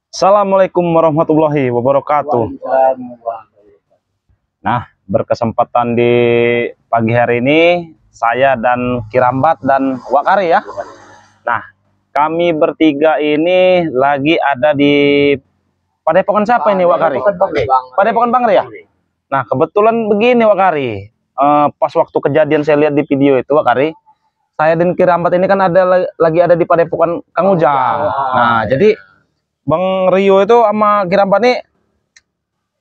Assalamualaikum warahmatullahi wabarakatuh. Nah, berkesempatan di pagi hari ini saya dan Kirambat dan Wakari ya. Nah, kami bertiga ini lagi ada di Padepokan siapa ini Wakari? Padepokan Bangre ya. Nah, kebetulan begini Wakari. Pas waktu kejadian saya lihat di video itu Wakari, saya dan Kirambat ini kan lagi ada di Padepokan Kang Ujang. Nah, jadi Bang Rio itu sama Kirambat nih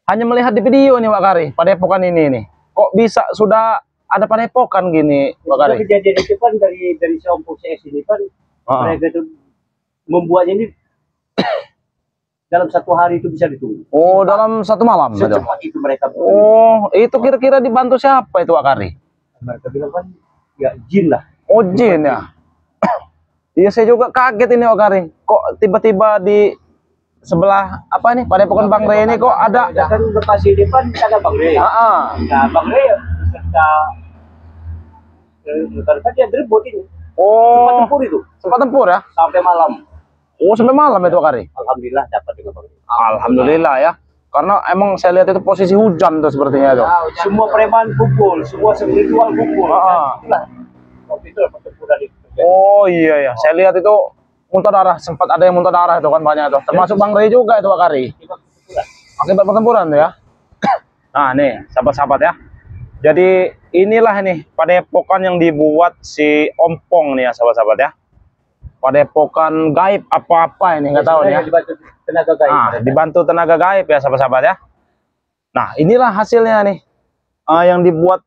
hanya melihat di video nih Wakari, Padepokan ini nih. Kok bisa sudah ada Padepokan gini Wakari? Kejadian itu kan dari seompok CS ini kan mereka itu membuatnya ini dalam satu hari itu bisa ditunggu. Oh, dalam satu malam. Secepat itu mereka. Oh, itu kira-kira dibantu siapa itu Wakari? Mereka bilang kan ya jin lah. Oh, jin ya. Iya, saya juga kaget ini Wakari. Kok tiba-tiba di sebelah apa nih Padepokan Bangre ini kok ada kan lokasi depan ada Bangre. Nah, Bangre serta kan dia berebut ini. Oh, sempat tempur itu. Sempat tempur ya? Sampai malam. Oh, sampai malam itu Wakari. Alhamdulillah dapat juga Bangre. Alhamdulillah ya. Karena emang saya lihat itu posisi hujan tuh sepertinya itu. Semua preman kumpul, semua spiritual kumpul. Itulah. Waktu itu dapat tempuran itu. Oh iya ya, saya lihat itu muntah darah, sempat ada yang muntah darah itu kan banyak itu. Termasuk Bang Rey juga itu Wakari. Akibat pertempuran tuh ya. Nah, nih, sahabat-sahabat ya. Jadi inilah nih Padepokan yang dibuat si Ompong nih ya, sahabat-sahabat ya. Padepokan gaib apa-apa ini nggak tahu nih ya. Dibantu tenaga gaib. Nah, dibantu tenaga gaib ya, sahabat-sahabat ya. Nah, inilah hasilnya nih. Yang dibuat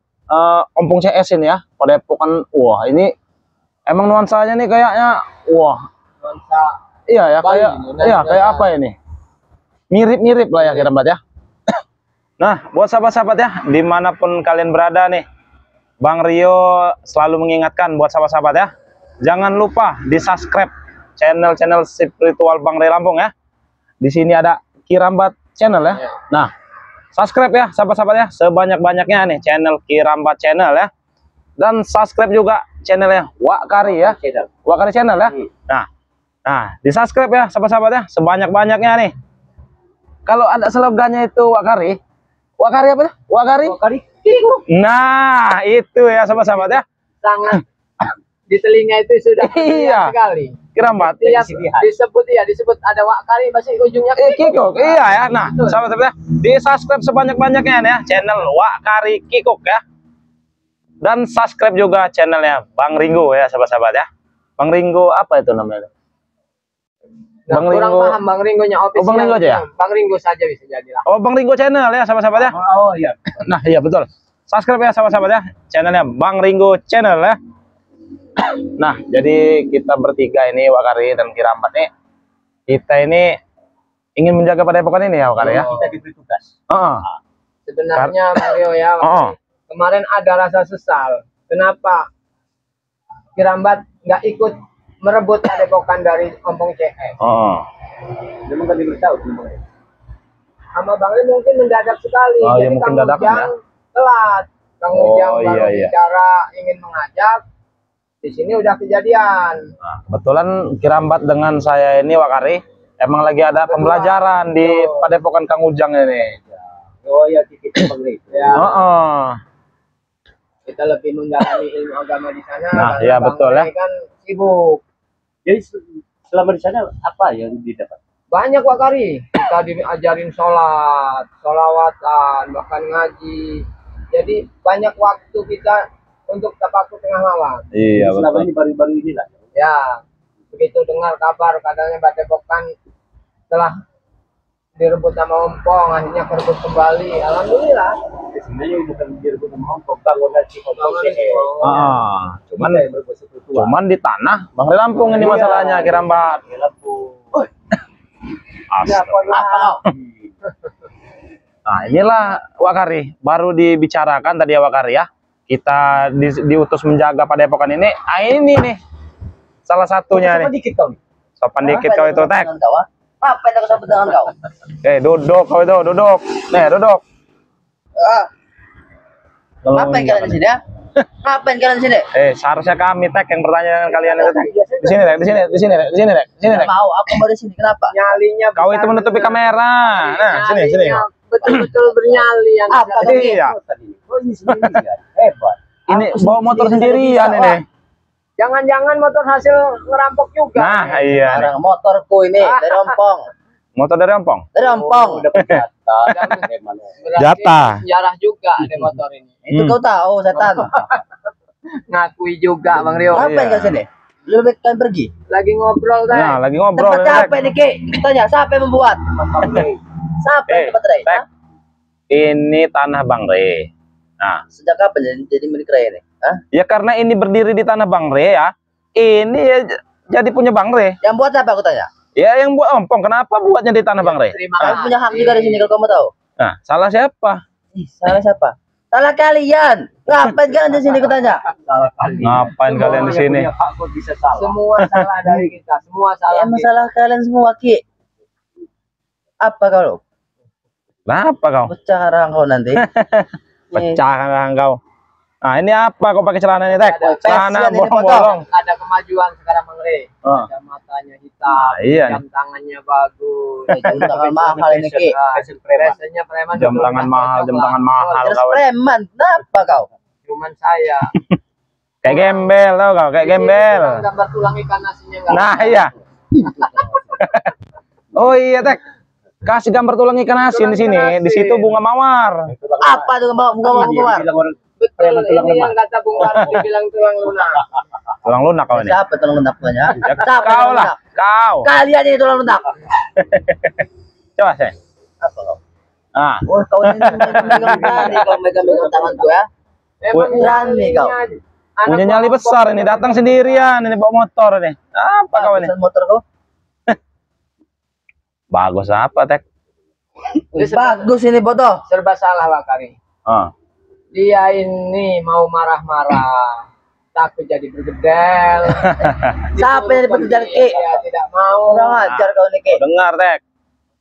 Ompong CS ini ya. Padepokan, wah ini emang nuansanya nih kayaknya, wah. Nuansa. Iya ya, kayak apa ini? Mirip-mirip lah ya Kirambat ya. Nah, buat sahabat-sahabat ya, dimanapun kalian berada nih, Bang Rio selalu mengingatkan buat sahabat-sahabat ya, jangan lupa di subscribe channel spiritual Bang Rey Lampung ya. Di sini ada Kirambat channel ya. Nah, subscribe ya sahabat-sahabat ya, sebanyak-banyaknya nih channel Kirambat channel ya. Dan subscribe juga channelnya Wakari ya, Wakari channel ya. Nah, di subscribe ya sahabat-sahabat ya, sebanyak-banyaknya nih. Kalau ada slogannya itu Wakari apa ya? Wakari Kikuk. Nah, itu ya sahabat-sahabat ya. Sangat di telinga itu sudah iya sekali. Kirambat. Disebut ada Wakari masih ujungnya Kikuk. Iya ya. Nah, sahabat-sahabat ya, di subscribe sebanyak-banyaknya ya channel Wakari Kikuk ya. Dan subscribe juga channelnya Bang Ringo ya sahabat-sahabat ya. Bang Ringo apa itu namanya? Nah, Bang kurang Ringo. paham Bang Ringonya official. Oh, Bang Ringo aja ya? Bang Ringo saja bisa jadi lah. Oh, Bang Ringo channel ya sahabat-sahabat ya. Oh iya. Nah, iya betul. Subscribe ya sahabat-sahabat ya channelnya Bang Ringo channel ya. Nah, jadi kita bertiga ini Wakari dan Kirambat nih, kita ini ingin menjaga Padepokan ini ya Wakari ya. Kita diberi tugas. Sebenarnya Bang Rio ya, kemarin ada rasa sesal. Kenapa Kirambat nggak ikut merebut Padepokan dari Ompong CS? Memang kan diberitahu Sama Bang Rio mungkin mendadak sekali. Jadi ya mungkin Kang Ujang ya. Telat. Kang Ujang baru bicara ingin mengajak. Di sini udah kejadian. Nah, kebetulan Kirambat dengan saya ini Wakari emang lagi ada pembelajaran di Padepokan Kang Ujang ini. Oh ya, kita Bangre. Ya. Kita lebih mendalami ilmu agama di sana. Nah, ya betul ya. Kan sibuk. Jadi selama di sana apa yang didapat? Banyak Wakari. Kita diajarin sholat, sholawatan, bahkan ngaji. Jadi banyak waktu kita untuk tapakur tengah malam. Iya selama betul. ini baru-baru inilah. Ya, begitu dengar kabar katanya Padepokan telah direbut sama Ompong, akhirnya kerebut kembali. Alhamdulillah. Sebenarnya bukan direbut sama Ompong, bangunan si Ompong. Cuman di tanah Bang Rey Lampung ini masalahnya Kirambat. Nah, inilah Wakari baru dibicarakan tadi ya Wakari ya. Kita diutus menjaga Padepokan ini. Ini nih salah satunya nih. Sopan dikit kau itu tek. Apa yang sopan dengan kau? Duduk kau itu, duduk. Nih, duduk. Apa yang kalian di sini ya? Ngapain kalian di sini? Seharusnya kami Tek yang bertanya dengan kalian itu Tek. Di sini Tek, di sini, di sini Tek, di sini Tek, di sini Tek. Nggak mau, aku mau di sini. Kenapa? Nyalinya Kau itu menutupi kamera. Nah, sini, sini. nyalinya betul-betul bernyali yang Apa tidak- tadi? Iya. Oh, ini sendirian. Hebat. Ini Aku bawa motor sendirian bisa, ini. Wak. Jangan-jangan motor hasil ngerampok juga. Nah, iya. nih. Barang motorku ini dari Ompong. Motor dari Ompong. Dari Ompong. Udah berjata. Hebat. Berarti Jatah. sejarah juga ada motor ini. Itu kau tahu, setan. Ngakui juga Bang Rio. Ngapain Iya. kalian sini? Lebih kalian pergi. Lagi ngobrol Tek. Nah, lagi ngobrol. Tempatnya Tek. apa ini, Ki? Tanya, siapa yang membuat? Siapa yang tempat Ray? Tek. Ini tanah Bang Re. Nah, Sejak kapan jadi milik Ray ini? Hah? ya karena ini berdiri di tanah Bang Re ya. Ini ya jadi punya Bang Re. Yang buat siapa aku tanya? Ya yang buat Ompong, kenapa buatnya di tanah Bang Re? Terima Kamu kasih. punya hak juga di sini kalau kamu tahu. Nah, salah siapa? Ih, salah siapa? Salah kalian. Ngapain kalian di sini aku tanya? Salah kali. Ngapain kalian di sini? Punya hak kok bisa salah. Semua salah dari kita. Semua salah. Ya masalah kalian semua, Ki. Apa kalau? Kenapa kau? Pecah rangkau nanti. Pecah kau. Nah, ini apa kau pakai celana ini, Tek? Ada Celana fashion ini, bolong-bolong. Ada kemajuan sekarang Bang Re. Oh. Ada matanya hitam, Iya jam tangannya bagus. Jam tangan mahal ini, Ki. Fashion preman. Biasanya preman Jam tangan mahal, jam tangan mahal Terus kau. preman. Kenapa kau? Cuman saya. Kayak gembel tau kau, kayak gembel. Gambar tulang ikan asinnya enggak. Nah, iya. Oh iya, Tek. Kasih gambar tulang ikan asin di sini. Di situ bunga mawar. Apa tuh bunga keluar? Bilang orang Betul, preman tulang ini lemah. yang kata Bung Karno dibilang tulang lunak. Tulang lunak kau ini. Siapa tulang lunaknya? Ya, Siapa kau tulang lah, lunak? kau. Kalian ini tulang lunak. Coba saya. Apa kau? Ah, Oh, kau ini megang berani kau megang tanganku ya. Emang Berani kau. anak punya nyali bapak besar ini. Datang sendirian ini bawa motor ini. Apa kau ini? Pesan motor kau? Bagus apa, Tek? Bagus ini foto. serba salah Pak Kari. Ah. Dia ini mau marah-marah, takut jadi bergedel. Siapa yang diperkejar, Ki? Dia tidak mau. Kurang ajar kau nih, Ki. Dengar, Tek.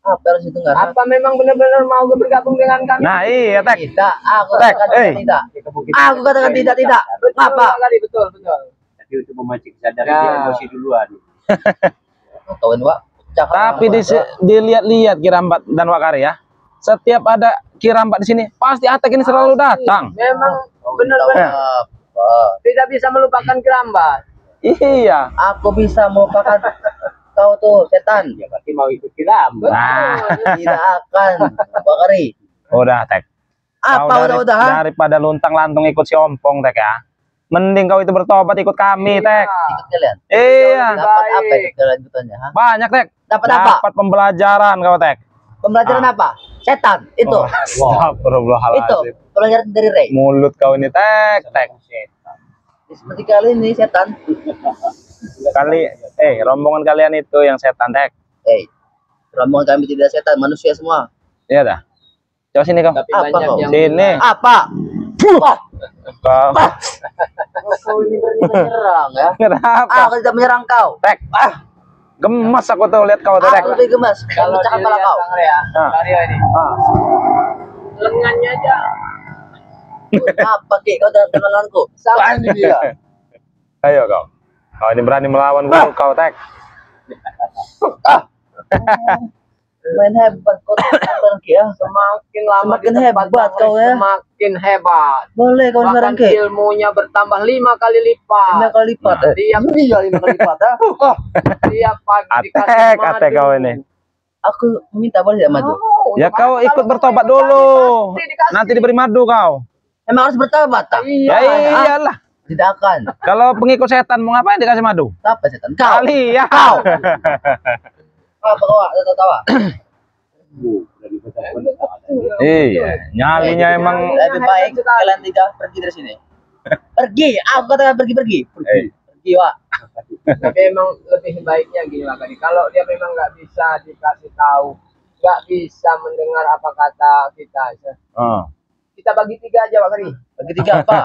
Apa harus didengar? Apa memang benar-benar mau bergabung dengan kami? Nah, iya, Tek. Tidak, aku Tek, katakan tidak. Aku katakan tidak. Betul, Apa? Pak Kari, betul. Tapi untuk memancing kesadaran Ya. dia emosi duluan. Kau ini, Pak. Cakap Tapi orang tua. dilihat-lihat Kirambat dan Wakari ya. Setiap ada Kirambat di sini, pasti Atek ini selalu datang. Memang Kau benar-benar tahu apa? tidak bisa melupakan kerambat. Iya. Aku bisa melupakan kau tuh setan. Ya berarti mau ikut kiram. Nah, Tidak akan, Bakari. udah Tek. Kau Apa udah? Ha? daripada luntang-lantung ikut si Ompong, Tek ya. Mending kau itu bertobat ikut kami, Tek. Ikut kalian. Iya. Dapat apa ikut kalian ikutannya? Ha? Banyak, Tek. Dapat apa? Dapat pembelajaran kau, Tek. Pembelajaran apa? Setan. Itu. Oh, astagfirullahaladzim. Itu. Pelajaran dari Ray. Mulut kau ini, Tek. Seperti kali ini setan. Rombongan kalian itu yang setan, Tek. Rombongan kami tidak setan, manusia semua. Iya dah. Coba sini kau. Tapi Apa banyak kau? yang Sini. Apa? Wah, Kau. kau ini berani menyerang ya? Kenapa? Aku tidak menyerang kau. Tek. Gemas aku tuh lihat kau tuh, Tek. Aku lebih gemas. kalau Pecah kepala dilihat kau. Bang Ria, Ah. Mario ini Ah. lengannya aja Apa Ki? Kau dengan lenganku? sama dia. Ayo kau. Kau ini berani melawan guru kau, Tek. Main hebat kau sekarang Ki ya. Semakin lama Semakin di tempat hebat Bang kau Ria, ya. semakin hebat. Boleh kau sekarang Bahkan Ki. ilmunya bertambah 5 kali 5 lipat. kali lipat. Dia 5 kali lipat ya. Tiap pagi dikasih Atek, madu. Atek kau ini. Aku minta boleh tidak madu? Oh, Ya untuk kau apa? ikut Kalau bertobat mau dulu. pasti dikasih. Nanti diberi madu kau. Emang harus bertobat tak? Iya. Ya iyalah. Tidak akan. Kalau pengikut setan mau ngapain dikasih madu? Apa setan? Kau. Kali ya. Kau. Apa kau? Tawa. Dari betul-betul. Iya, nyalinya emang. Lebih baik kalian tiga pergi dari sini. Pergi. Aku katakan pergi. Pergi, Wak. Tapi emang lebih baiknya gini lah tadi. Kalau dia memang nggak bisa dikasih tahu, nggak bisa mendengar apa kata kita, Oh. kita bagi 3 aja Pak Kari. Bagi 3 apa?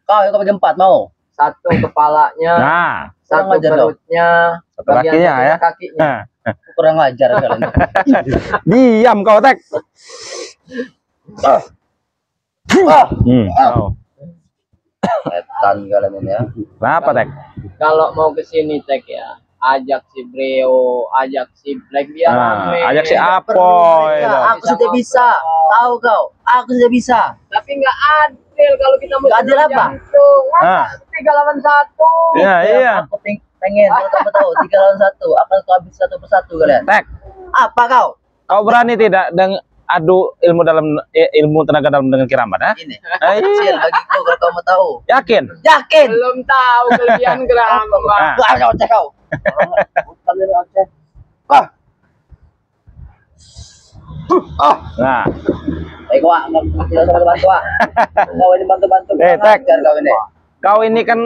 Kau yang kau bagi 4 mau? 1 kepalanya, Nah, 1 kurang ajar dong. perutnya, satu bagian kakinya satunya ya. kakinya. Kurang ajar kalian. Diam kau, Tek. Ah. Kau. Setan kalian ini ya. Kenapa, Tek? Kalau mau ke sini Tek ya, ajak si Brio, ajak si Black biar Nah, rame. ajak si Apoy. Mereka, dong. aku sudah bisa. Tahu kau? Aku sudah bisa. Tapi nggak adil kalau kita mau Nggak adil senam apa? jantung. Ah. 381. Ya, iya. Aku pengen kalau kamu tahu 3 lawan 1 akan kau habis satu persatu kalian. Tek, Apa kau? kau berani tidak adu ilmu ilmu tenaga dalam dengan Kiramat, ha? Ini. Eh, Kecil bagiku kalau kamu tahu. yakin? Yakin? Belum tahu kelebihan Keramat. Ah. Gua kau cek kau. Kalian cek. Nah, Kau tidak sama bantu. Kau ini bantu-bantu. Tek. Kau ini. kau ini kan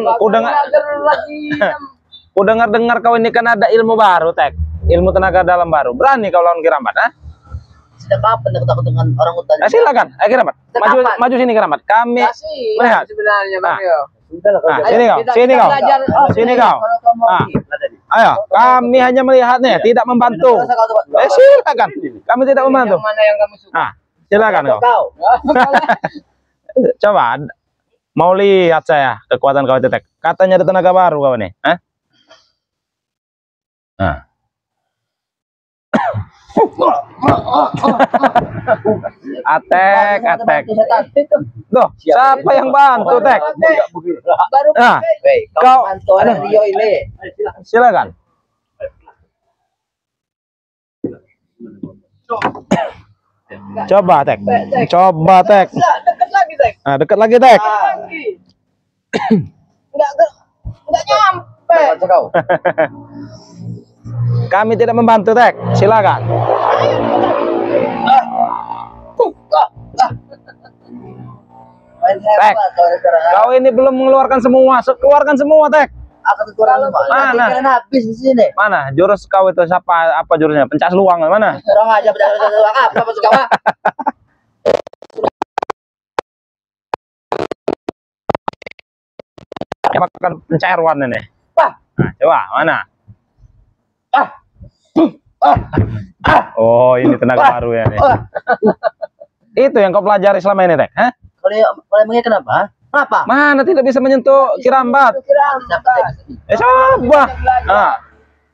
dengar kau ini kan ada ilmu baru, Tek. Ilmu tenaga dalam baru. Berani kau lawan Kiramat, ha? Sejak kapan aku takut dengan orang hutan? Silakan. Kiramat. Kapan? Maju sini Kiramat. Kami Kasih melihat. sebenarnya Mario. Sini kau. Kita Sini kau. belajar. Sini kau. Kalau kau mau Ah. pergi, Ayo, kami hanya melihat nih, tidak membantu. Silakan. Kami tidak membantu. Yang mana yang kamu suka? Ah, silakan kau. kau. Coba mau lihat saya kekuatan kau itu, Tek. Katanya ada tenaga baru kau nih, Hah? Nah. Atek. Tuh, siapa yang bantu, Tek? Baru Nah, Wei, Kau- kau bantu orang Rio ini. silakan. Coba, Tek. Coba, Tek. dekat lagi Tek. Nah, dekat lagi, Tek. Lagi. Enggak nyampe. Bantu kau. Kami tidak membantu, Tek. Silakan. Main Tek. hebat kau sekarang. Kau ini belum mengeluarkan semua. Keluarkan semua, Tek. Aku keluar semua. Mana? Nanti kalian habis di sini. Mana jurus kau itu, siapa? Apa jurusnya? Pencas luang mana? Orang aja berjalan apa maksud kau? Makan pencairan ini. Wah. Nah, coba mana? Oh, ini tenaga baru ya nih. Itu yang kau pelajari selama ini, Tek. Hah? Kalau emangnya kenapa? Kenapa? Mana tidak bisa menyentuh Kirambat? Coba. Nah,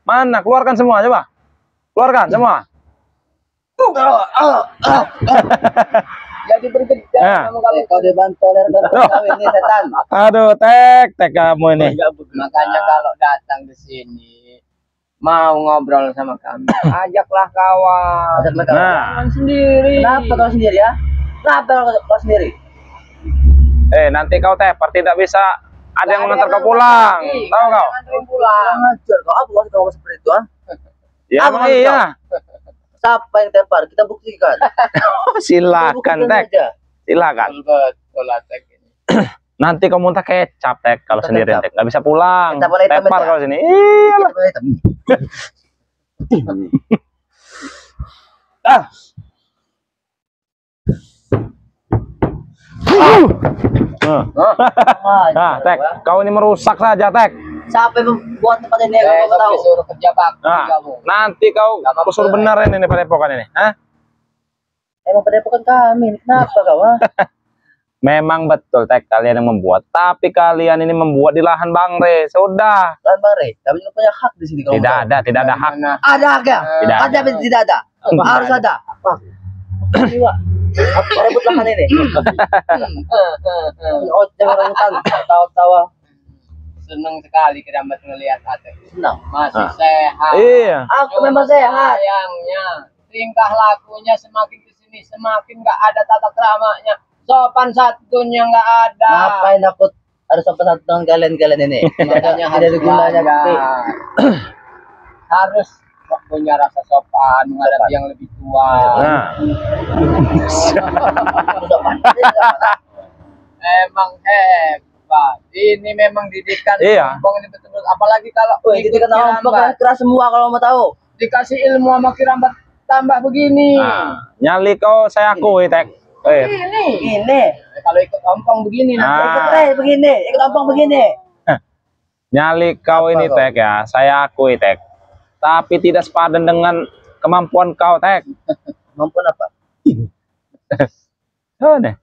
mana? Keluarkan semua, coba. Keluarkan semua. Jadi bergejala Nah. kamu kalau Kau dibantu oleh rekan kau ini setan. Aduh, Tek kamu ini. makanya kalau datang ke sini mau ngobrol sama kami, ajaklah kawan. Ajak mereka. Nah, Jangan sendiri. Kenapa kau sendiri ya? Kenapa kau sendiri? nanti kau tepar tidak bisa ada yang mengantar kau pulang. Tahu kau? Anterin pulang. Kurang ajar kau. Apa maksud kau seperti itu? Ah? Ya, Apa emang maksud iya. Siapa yang tepar? Kita buktikan. Silakan, Buktikan Tek. aja. Silakan. Betul lah Tek ini. Nanti kau muntah kecap, Tek, kalau Muntah sendirian, kecap. Tek. Nggak bisa pulang. Kecap warna hitam Tepar aja. kau sini. Iyalah. Ah. Nah, Tek, kau ini merusak saja, Tek. Siapa yang membuat tempat ini? Kau Besok tahu. disuruh kerja bakti Nah, kamu. nanti kau Nggak suruh mampu, benerin ini padepokan ini. Hah? Emang padepokan kami. Kenapa kau? Ah? Memang betul, Tek, kalian yang membuat. Tapi kalian ini membuat di lahan Bang Re. Sudah. Kan Bang Rey, kami juga punya hak di sini. Tidak ada hak. Mana? Ada hak ya? Tidak Ada apa tidak ada? Tidak Harus ada. Jiwa. Apa rebut lahan ini? Oh, jangan orang hutan. Tawa-tawa. Senang sekali Keramat ngelihat Atek. Senang. Masih Ah. sehat. Iya. Aku Cuma memang sehat. sayangnya tingkah lakunya semakin kesini semakin nggak ada tata keramanya, sopan santunnya nggak ada. Ngapain aku harus sopan satu dengan kalian ini? Makanya Tidak ada gunanya. harus punya rasa sopan menghadapi yang lebih tua. Nah, Memang hebat. Ini memang didikan Iya. Ompong ini betul-betul. Apalagi kalau Oh, itu ikut kena ompong Kirambat. keras semua kalau mau tahu. Dikasih ilmu sama Kirambat tambah begini. nah, nyali kau saya akui, Tek. Ini. Kalau ikut ompong begini Nah. nanti. Ikut Rey begini, ikut ompong begini. Nyali kau Apa ini, kau? Tek, ya. Saya akui, Tek. Tapi tidak sepadan dengan kemampuan kau, Tek. Mampu apa? Oh, nih.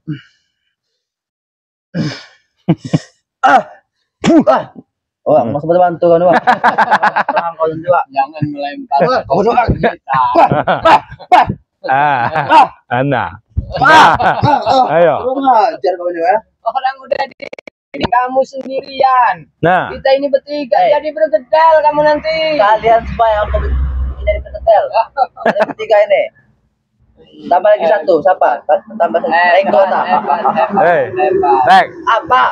Wah, mau sempat bantu kan, Wah. Perang kau juga. Jangan melempar. Kau Ana. Ayo. Lu ngajar kau ini, ya. Orang udah di kamu sendirian. Nah, Kita ini bertiga jadi bergedel kamu nanti. Kalian supaya aku jadi penetel. Ada bertiga ini. Tambah lagi satu, siapa? Tambah satu. Enggota. Tek, Apa?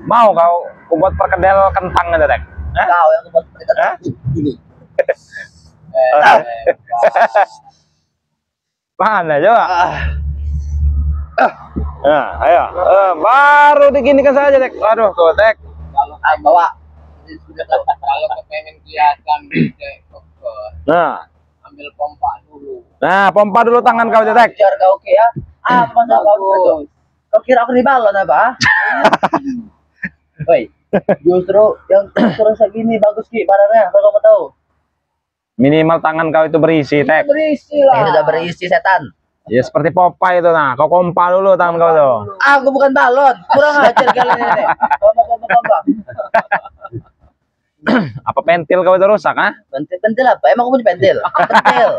mau kau buat perkedel kentang aja, Tek? Hah? Kau yang buat mereka Hah? ini. Mana coba? Nah, ayo. Baru diginikan saja, Tek. Aduh, tuh, Tek. Bawa. Kalau kepengen kelihatan gede, Nah, ambil pompa dulu. nah, pompa dulu tangan kau, Tek. Biar kau oke ya. Apa masa kau? Kau kira aku di balon apa? Woi, justru yang terus segini bagus Ki, barangnya kalau kamu tahu. Minimal tangan kau itu berisi, Tek. Berisi lah. Ini udah berisi setan. Ya seperti Popeye itu, nah. Kau kompa dulu tangan kau tuh. Aku bukan balon, kurang ajar kalian ini. Kompa. Apa pentil kau itu rusak, ah? Pentil apa? Emang aku punya pentil? Pentil.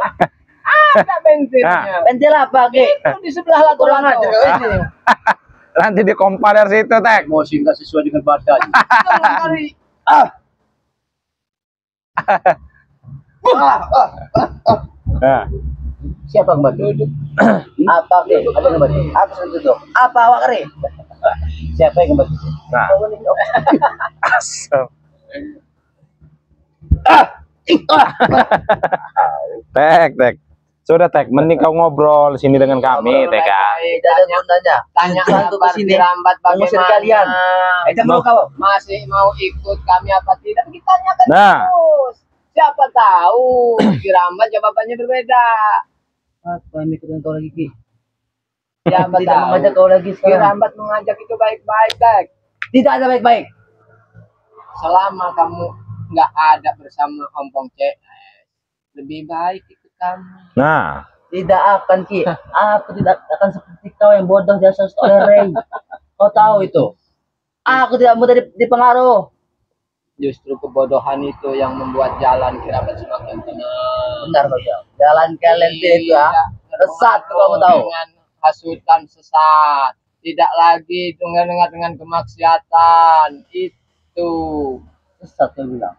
Ada bensinnya. Pentil apa, Ki? Itu di sebelah Kurang lato-lato. ajar kau ini. Nanti dikompa dari situ, Tek. Emosi nggak sesuai dengan badan. Nah, Siapa yang bantu? Apa, Ki? Apa yang bantu? Aku sentuh tuh. Apa awak kari? Siapa yang bantu? nah. Asam. Tek. Sudah, Tek. Mending kau ngobrol di sini dengan kami, Tek. Tidak ada gunanya. Tanya Bantu kabar ke sini. Dirambat Mengusir bagaimana. kalian. Mau kau? Masih mau ikut kami apa tidak? Kita tanyakan Nah. terus. Siapa tahu Dirambat jawabannya berbeda. Apa yang ikutin kau lagi, Ki? Siapa Tidak tahu. mengajak kau lagi sekarang. Dirambat mengajak itu baik-baik, Tek. Tidak ada baik-baik. Selama kamu nggak ada bersama Ompong CS, lebih baik ikut kami. Nah, Tidak akan, Ki. Aku tidak akan seperti kau yang bodoh jasa oleh Ray. Kau tahu itu. Aku tidak mudah dipengaruh. Justru kebodohan itu yang membuat jalan Kirabat semakin tenang. Benar, Bang. Jalan kalian itu ya. Sesat kamu tahu. Dengan hasutan sesat. Tidak lagi dengan kemaksiatan. Itu. Sesat kau bilang.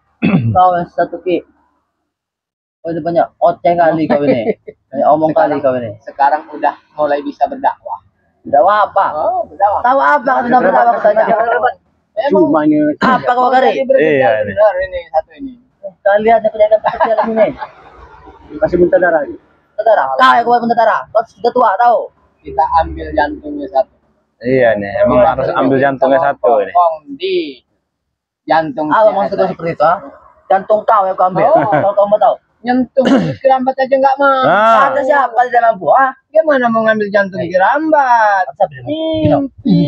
Kau yang satu, Ki. Kau ini banyak oceh kali kau ini. Banyak omong kali kau ini. Sekarang udah mulai bisa berdakwah. Berdakwah apa? Oh, berdakwah. Tahu apa kau tidak berdakwah katanya? Cuma ini Apa kau kari? Iya, ini. Benar ini satu ini. Kalian yang punya kecil ini. kasih muntah darah. Tentara. Kau yang kuat tentara. Kau sudah tua tahu. Kita ambil jantungnya satu. iya nih. Emang harus ambil jantungnya satu ini. Potong di jantung. Apa maksud kau seperti itu? Jantung kau yang kau ambil. Oh. Kalau kau mau tahu. Nyentuh Kirambat aja nggak mau. Nah, Ada siapa tidak mampu? Gimana mau ngambil jantung Kirambat? Siapa tidak mampu? Mimpi.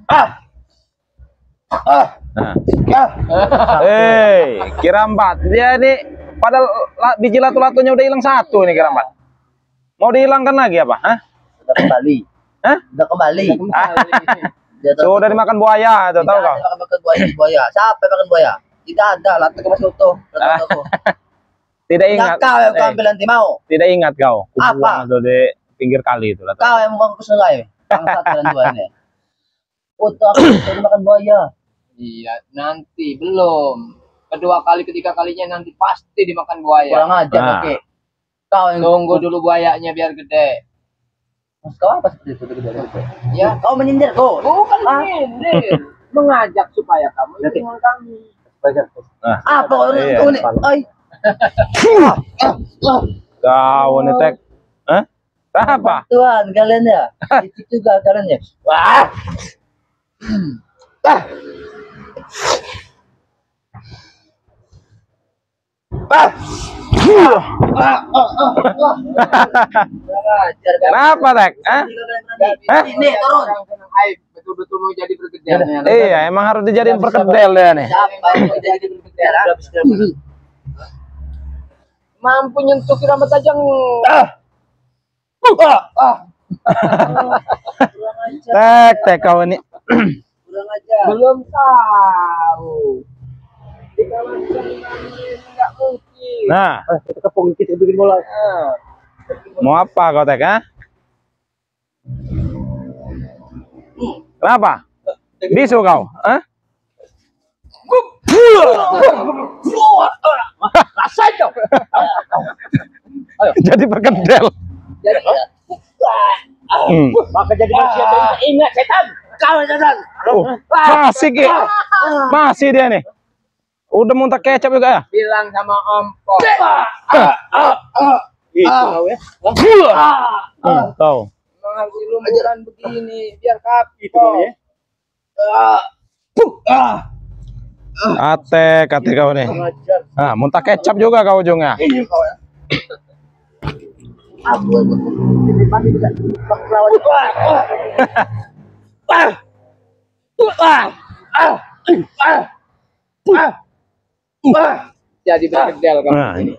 nah. Kirambat. Dia nih, padahal biji latu-latunya udah hilang satu ini Kirambat. Mau dihilangkan lagi apa? Hah? Sudah kembali. Hah? Sudah kembali. Dia Sudah dimakan buaya, tuh tahu kau? Tidak makan buaya. Siapa yang makan buaya? Tidak ada. Lalu masih utuh. Tidak ingat. Kau yang kau ambil nanti mau. Tidak ingat kau. Apa? Kubuang tuh di pinggir kali itu. Kau yang mau ke sungai. Bangsat kalian dua ini. Utuh aku bisa makan buaya. Iya, nanti belum. Kedua kali, ketiga kalinya nanti pasti dimakan buaya. Kurang ajar, Nah. oke. Kau yang Tunggu dulu buayanya biar gede. Maksud kau apa seperti itu? Ya, Kau menyindir kau. bukan nyindir. Mengajak supaya kamu ikut dengan kami. Apa kau Iya. ini? Oi. Kau nih Tek. Hah? Apa? Tuhan kalian ya. Itu juga kalian ya. Wah. Kenapa Tek? Hah? Ini turun. Betul-betul mau jadi bergedel. Iya, emang harus dijadiin perkedel ya nih. Siapa yang mau jadi berbicara? Mampu nyentuh Kirambat aja. Kurang Tek kau ini. Kurang ajar. Belum tahu. Di kawasan Tamrin nggak mungkin. Nah, Kita kepung kita bikin bola. mau apa kau Tek, ha? Kenapa? Bisu kau, ha? Rasain dong. Jadi perkedel. Jadi Maka jadi manusia jadi ingat setan. Kau setan. Oh, masih Ki. Masih dia nih. Udah muntah kecap juga ya? bilang sama ompong. Itu kau ya. Tahu. Emang harus lumuran begini biar Itu kau kapok. ya. Ate kau nih. Nah, muntah kecap juga kau ujungnya. Aku ini mandi juga. Lawan. Jadi bergedel kamu. Nah, ini.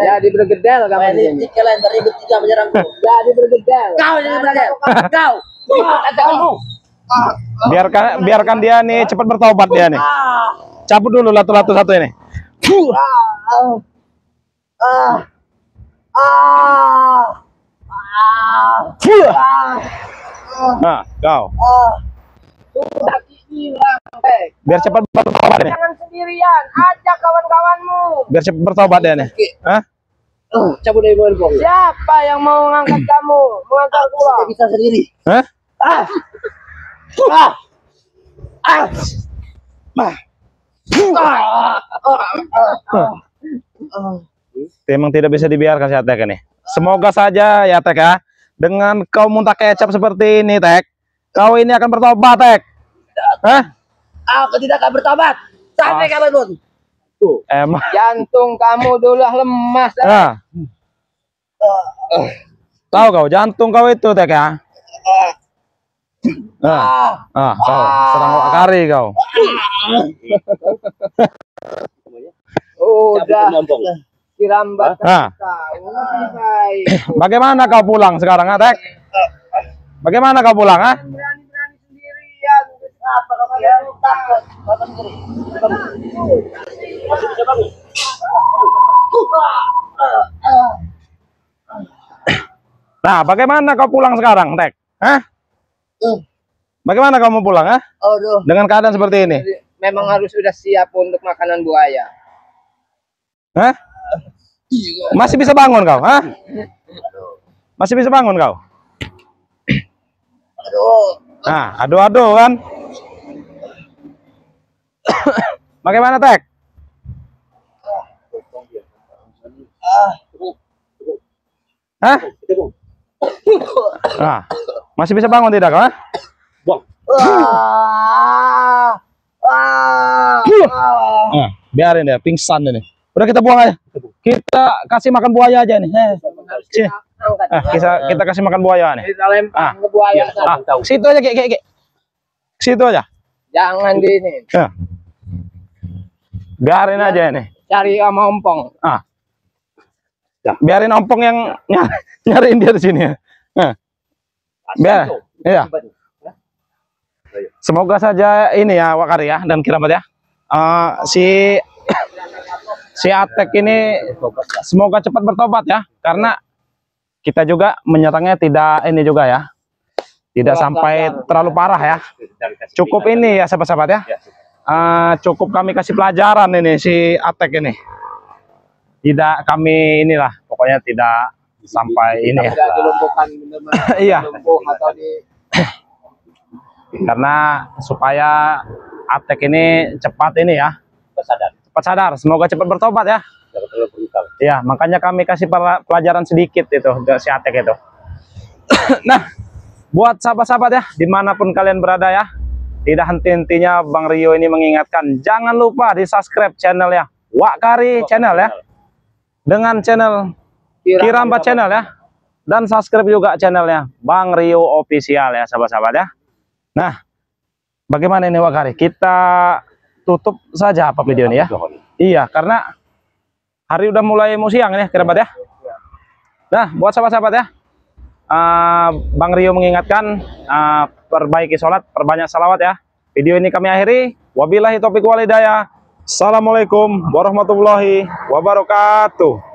Jadi bergedel kamu Kau ini. ini kalian beribut juga menyerangku. Jadi bergedel. Kau jadi berada. Kau. Katakanmu. Biarkan dia nih cepat bertobat dia nih. Cabut dulu latu-latu satu ini. Nah, kau. Sudah hilang, Tek. Biar cepat bertobat nih. Jangan sendirian, ajak kawan-kawanmu. Biar cepat bertobat dia nih. Hah? Cabut dari bola bong. Siapa yang mau mengangkat kamu, mengantar gua? Saya bisa sendiri. Hah? Emang tidak bisa dibiarkan si Tek ini. Semoga saja ya Tek ya. Dengan kau muntah kecap seperti ini Tek, kau ini akan bertobat Tek. Hah? Aku tidak akan bertobat. Sampai kapanpun. Emang. Jantung kamu dulu lemah. Tek. Nah. Tahu kau jantung kau itu Tek ya. Nah, kau serang kari kau. Udah Mompong. dirambat Nah, tahu lebih baik. bagaimana kau pulang sekarang, Tek? Bagaimana kau pulang, ha? Berani-berani sendirian. Apa kamu ya? Takut. Bapak sendiri. Nah, bagaimana kau pulang sekarang, Tek? Hah? Bagaimana kamu pulang, ha? Aduh. Dengan keadaan seperti ini? Memang harus sudah siap untuk makanan buaya. Hah? Masih bisa bangun kau, ha? Masih bisa bangun kau? Aduh. Nah, aduh-aduh kan? Bagaimana, Tek? Hah? Nah, masih bisa bangun tidak, ha? Nah, biarin ya, pingsan ini. Udah kita buang aja. Kita kasih makan buaya aja nih. Sini. Kita kasih makan buaya nih. Kita lempar ke buaya. Situ aja, Kek. Situ aja. Jangan di ini. Nah. Biarin aja nih. Cari sama ompong. Biarin ompong yang nyariin dia di sini. Nah. Biar. Iya. Semoga saja ini ya Wakari ya dan Kiramat ya. Si Atek ini semoga cepat bertobat ya, karena kita juga menyerangnya tidak ini juga ya, tidak sampai terlalu parah ya. Cukup ini ya sahabat-sahabat ya. Cukup kami kasih pelajaran ini si Atek ini. Tidak kami inilah, pokoknya tidak sampai ini ya. Tidak dilumpuhkan benar-benar. Iya. Lumpuh atau di Karena supaya Atek ini cepat ini ya. Cepat sadar, semoga cepat bertobat ya. Iya, makanya kami kasih pelajaran sedikit itu si Atek itu. Nah, buat sahabat-sahabat ya, dimanapun kalian berada ya, tidak henti-hentinya Bang Rio ini mengingatkan, jangan lupa di subscribe channelnya Wakari channel ya, dengan channel Kiramba channel ya, dan subscribe juga channelnya Bang Rio official ya sahabat-sahabat ya. Nah, bagaimana ini Wakari? Kita tutup saja apa video ini ya? Iya, karena hari udah mulai mau siang nih kerabat ya. Nah, buat sahabat-sahabat ya, Bang Rio mengingatkan, perbaiki sholat, perbanyak salawat ya. Video ini kami akhiri. Wabillahi taufiq wal hidayah. Assalamualaikum warahmatullahi wabarakatuh.